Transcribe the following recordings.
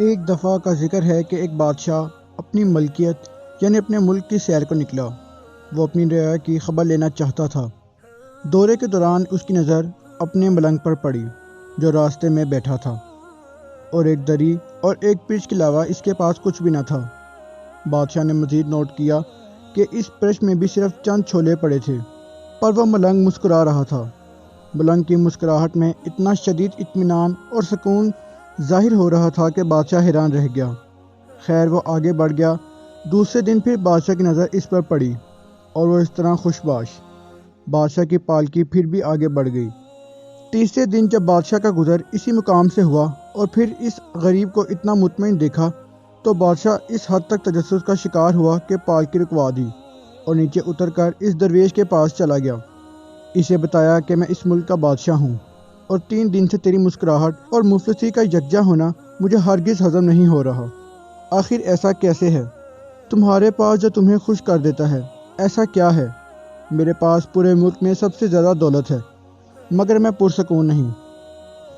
ایک دفعہ کا ذکر ہے کہ ایک بادشاہ اپنی ملکیت یعنی اپنے ملک کی سیر کو نکلا۔ وہ اپنی رعایا کی خبر لینا چاہتا تھا۔ دورے کے دوران اس کی نظر اپنے ملنگ پر پڑی جو راستے میں بیٹھا تھا، اور ایک دری اور ایک پرچھ کے علاوہ اس کے پاس کچھ بھی نہ تھا۔ بادشاہ نے مزید نوٹ کیا کہ اس پرچھ میں بھی صرف چند چھولے پڑے تھے، پر وہ ملنگ مسکرا رہا تھا۔ ملنگ کی مسکراہٹ میں اتنا شدید اطمینان اور سکون ظاہر ہو رہا تھا کہ بادشاہ حیران رہ گیا۔ خیر وہ آگے بڑھ گیا۔ دوسرے دن پھر بادشاہ کی نظر اس پر پڑی اور وہ اس طرح خوشباش۔ بادشاہ کی پالکی پھر بھی آگے بڑھ گئی۔ تیسرے دن جب بادشاہ کا گزر اسی مقام سے ہوا اور پھر اس غریب کو اتنا مطمئن دیکھا تو بادشاہ اس حد تک تجسس کا شکار ہوا کہ پالکی رکوا دی اور نیچے اتر کر اس درویش کے پاس چلا گیا۔ اسے بتایا کہ میں اس ملک کا بادشاہ ہوں اور 3 دن سے تیری مسکراہٹ اور مفلسی کا یکجا ہونا مجھے ہرگز ہضم نہیں ہو رہا۔ آخر ایسا کیسے ہے؟ تمہارے پاس جو تمہیں خوش کر دیتا ہے ایسا کیا ہے؟ میرے پاس پورے ملک میں سب سے زیادہ دولت ہے مگر میں پرسکون نہیں۔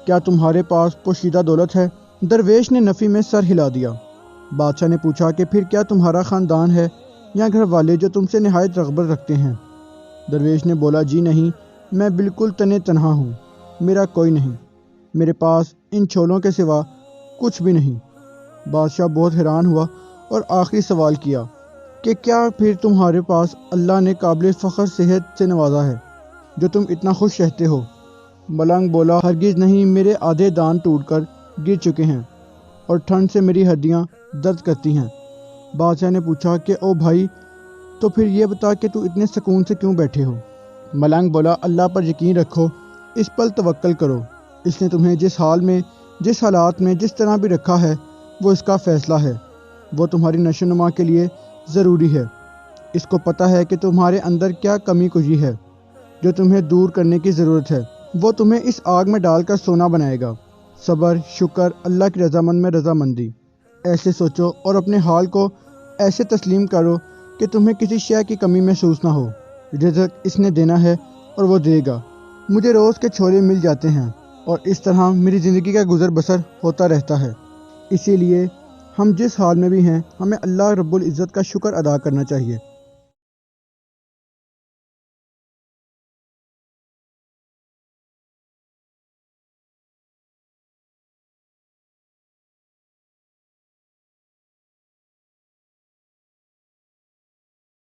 کیا تمہارے پاس پوشیدہ دولت ہے؟ درویش نے نفی میں سر ہلا دیا۔ بادشاہ نے پوچھا کہ پھر کیا تمہارا خاندان ہے یا گھر والے جو تم سے نہایت رغبت رکھتے ہیں؟ درویش نے بولا جی نہیں، میں بالکل تنہا ہوں، میرا کوئی نہیں، میرے پاس ان چھولوں کے سوا کچھ بھی نہیں۔ بادشاہ بہت حیران ہوا اور آخری سوال کیا کہ کیا پھر تمہارے پاس اللہ نے قابل فخر صحت سے نوازا ہے جو تم اتنا خوش رہتے ہو؟ ملنگ بولا ہرگز نہیں، میرے آدھے دان ٹوٹ کر گر چکے ہیں اور ٹھنڈ سے میری ہڈیاں درد کرتی ہیں۔ بادشاہ نے پوچھا کہ او بھائی، تو پھر یہ بتا کہ تو اتنے سکون سے کیوں بیٹھے ہو؟ ملنگ بولا اللہ پر یقین رکھو، اس پر توکل کرو، اس نے تمہیں جس حال میں، جس حالات میں، جس طرح بھی رکھا ہے وہ اس کا فیصلہ ہے، وہ تمہاری نشو و نما کے لیے ضروری ہے۔ اس کو پتہ ہے کہ تمہارے اندر کیا کمی کوجی ہے جو تمہیں دور کرنے کی ضرورت ہے، وہ تمہیں اس آگ میں ڈال کر سونا بنائے گا۔ صبر، شکر، اللہ کی رضامند میں رضامندی، ایسے سوچو اور اپنے حال کو ایسے تسلیم کرو کہ تمہیں کسی شے کی کمی محسوس نہ ہو۔ رزق اس نے دینا ہے اور وہ دے گا۔ مجھے روز کے چھولے مل جاتے ہیں اور اس طرح میری زندگی کا گزر بسر ہوتا رہتا ہے۔ اسی لیے ہم جس حال میں بھی ہیں ہمیں اللہ رب العزت کا شکر ادا کرنا چاہیے۔